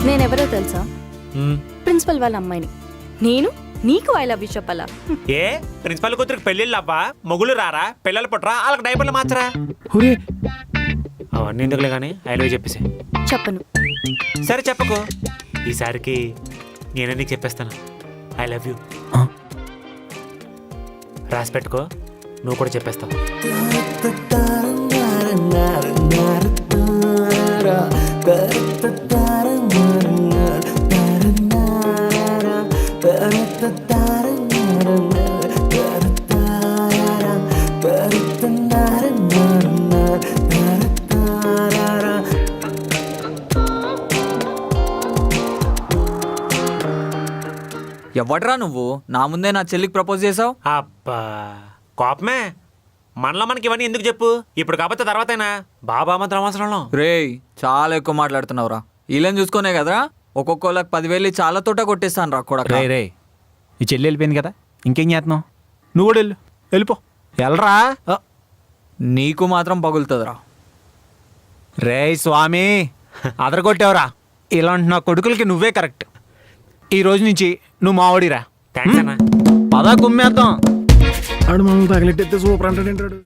నేనెవరో తెలుసా? ప్రిన్సిపల్ వాళ్ళ అమ్మాయిని. నేను నీకు ఐ లవ్ యూ చెప్పాలా? ఏ ప్రిన్సిపల్ కూతురికి పెళ్ళిళ్ళు అబ్బా, మొగులు రారా, పిల్లలు పుట్టరా, వాళ్ళకి డైపర్లు మార్చరా? అవన్నీ ఎందుకులే కానీ ఐ లవ్ చెప్పేసి. చెప్పను. సరే చెప్పకు, ఈసారికి నేనే నీకు చెప్పేస్తాను ఐ లవ్ యూ. రాసి పెట్టుకో, నువ్వు కూడా చెప్పేస్తావు. ఎవడ్రా నువ్వు? నా ముందే నా చెల్లికి ప్రపోజ్ చేసావు. అబ్బా కోపమే, మనలో మనకి ఇవన్నీ ఎందుకు చెప్పు, ఇప్పుడు కాకపోతే తర్వాతైనా. బాబా మాత్రం అవసరంలో. రేయ్ చాలా ఎక్కువ మాట్లాడుతున్నావురా. వీళ్ళని చూసుకునే కదరా ఒక్కొక్కళ్ళకి 10,000 చాలా తోట కొట్టేస్తాను రా కూడా. రే ఈ చెల్లి వెళ్ళిపోయింది కదా, ఇంకేం చేస్తున్నావు? నువ్వు కూడా వెళ్ళిపో, వెళ్ళరా. నీకు మాత్రం పగులుతుందిరా. రే స్వామి అదరగొట్టావురా. ఇలాంటి నా కొడుకులకి నువ్వే కరెక్ట్. ఈ రోజు నుంచి నువ్వు మావాడిరా. థ్యాంక్స్ అన్నా. పదా కుమ్మేద్దాం. ఆడు మనం తగిలిట్టేస్తే సూపర్ అంటాడు.